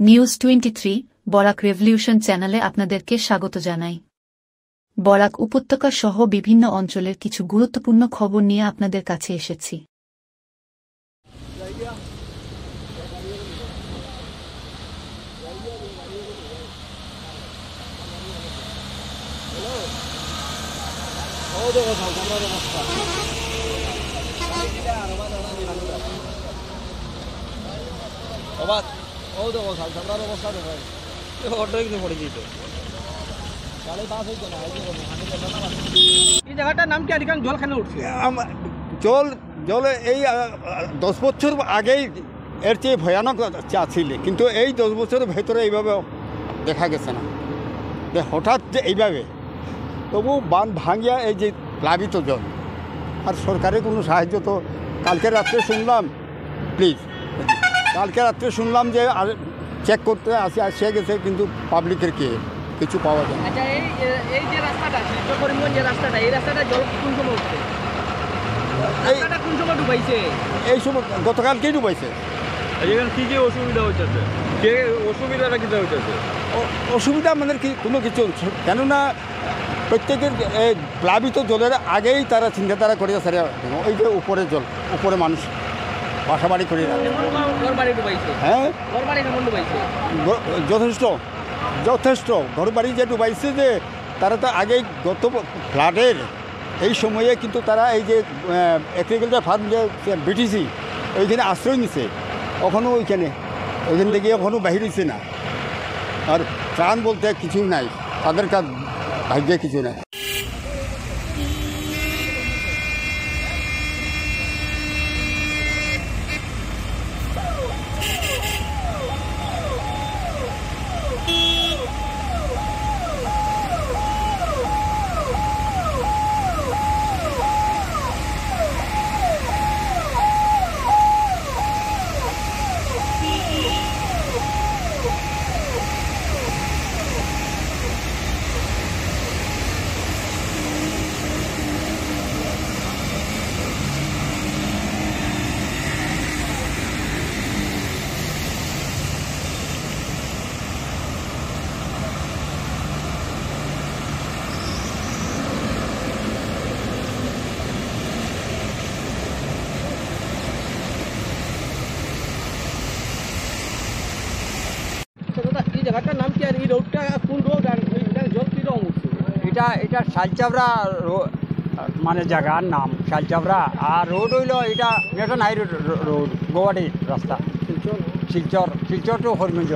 News 23 Barak revolution চ্যানেলে আপনাদেরকে স্বাগত জানাই। বরাক উপত্যকা সহ বিভিন্ন অঞ্চলের কিছু গুরুত্বপূর্ণ খবর নিয়ে আপনাদের কাছে এসেছি। এই জায়গাটার নাম কি আজকাল জল কেন উঠছে? জল এই 10 বছর আগেই এর চেয়ে ভয়ানক চা ছিল, কিন্তু এই 10 বছরের ভেতরে এইভাবে দেখা গেছে না যে হঠাৎ যে এইভাবে। তবু বাঁধ ভাঙিয়া এই যে প্লাবিত জল, আর সরকারের কোনো সাহায্য তো কালকে রাত্রে শুনলাম, প্লিজ কালকে রাত্রে শুনলাম যে আর চেক করতে আসিয়া গেছে, কিন্তু পাবলিকের কিছু পাওয়া যায় না। আচ্ছা, এই যে রাস্তাটা শিল্পী করিমগঞ্জ যে রাস্তাটা, এই রাস্তাটা জল কোন সময় উঠছে? রাস্তাটা কোন সময় ডুবাইছে? এই সময় গতকালকেই ডুবাইছে। এখানে কী কী অসুবিধা হচ্ছে? অসুবিধাটা কী হচ্ছে? অসুবিধা আমাদের কোনো কিছু, কেননা প্রত্যেকের এই প্লাবিত জলের আগেই তারা চিন্তাধারা করে স্যার ওই যে উপরে জল, উপরে মানুষ বাসাবাড়ি করে হ্যাঁ যথেষ্ট ঘরবাড়ি যে ডুবাইছে, যে তারা তো আগেই গত ফ্লাডের এই সময়ে কিন্তু তারা এই যে এগ্রিকালচার ফার্ম যে বিটিসি ওইখানে আশ্রয় নিছে, এখনও ওইখান থেকে এখনও বাহির হয়েছে না। আর ত্রাণ বলতে কিছুই নাই, তাদের কাজ ভাগ্যে কিছু নাই। এই জায়গাটার নাম কি, আর এই রোডটা কোন রোড, আর জল কি রকম উঠছে? এটা শালচাবড়া মানে জায়গার নাম শালচাবড়া, আর রোড হইল এটা ন্যাশনাল হাই রোড গুয়াহাটি রাস্তা, শিলচর টু হরিগঞ্জ।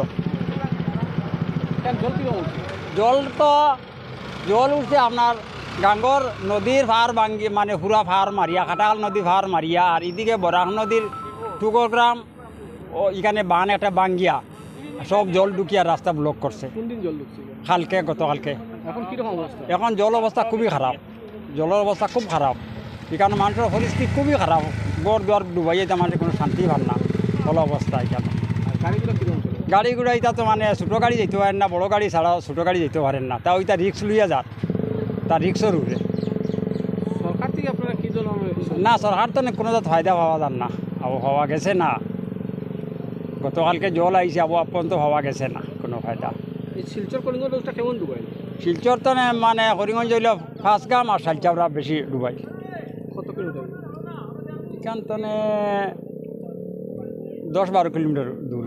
জল কি রকম উঠছে? জল উঠছে আপনার গাঙ্গর নদীর ভার ভাঙ্গি, মানে পুরা ভার মারিয়া, খাটাল নদী ভার মারিয়া, আর এদিকে বরাক নদীর টুকরগ্রাম ও এখানে বান একটা বাঙ্গিয়া সব জল ঢুকিয়া রাস্তা ব্লক করছে। কোন দিন জল ঢুকছে? গতকালকে। এখন কীরকম অবস্থা? এখন জল অবস্থা খুবই খারাপ, জলের অবস্থা খুব খারাপ, এখানে মানুষের পরিস্থিতি খুবই খারাপ, গড় দুয়ার ডুবাই যেতে মানুষের কোনো শান্তি ভাল না, ভালো অবস্থা এখানে। গাড়িগুলো কীরকম চলে? গাড়িগুলো এটা তো মানে ছোটো গাড়ি যেতে পারেন না, বড়ো গাড়ি ছাড়াও ছোটো গাড়ি যেতে পারেন না, তা ওইটা রিক্স লইয়া যান, তার রিক্সের উপরে। সরকার থেকে আপনারা কী জল? না, সরকার তো কোনো ফায়দা পাওয়া যান না, আবহাওয়া গেছে না, গতকালকে জল আইসে পর্যন্ত হওয়া গেছে না কোনো ফায়দা। এই শিলচর কলিঙ্গঞ্জ রোডটা কেমন ডুবাই? শিলচর তো মানে হরিগঞ্জ হইল ফার্স্টগ্রাম, আর শালচাবড়া বেশি ডুবাই। কত কিলোমিটার? এখান তো 10-12 কিলোমিটার দূর।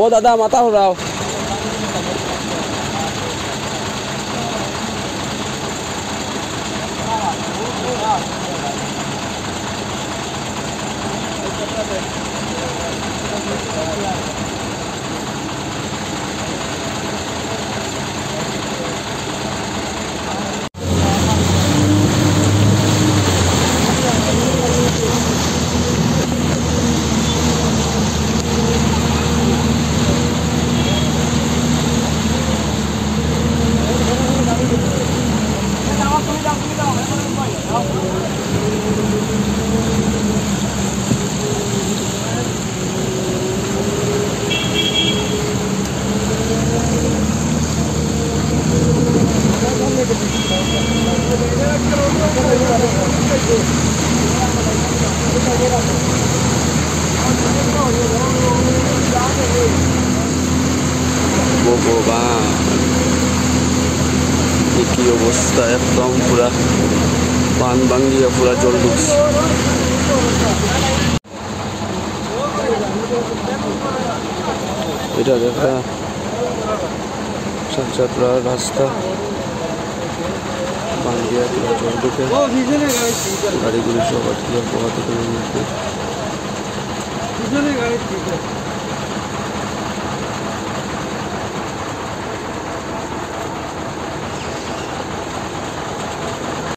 ও দাদা মাথা ঘোরাও। ভগবান, কি অবস্থা, একদম পুরা পান ভাঙ্গিয়া পুরা জল ঢুকছে। এটা দেখা সাতরা রাস্তা ভাঙ্গিয়া পুরা জল ঢুকে, গাড়িগুলি সব আটকিয়া পোহাতে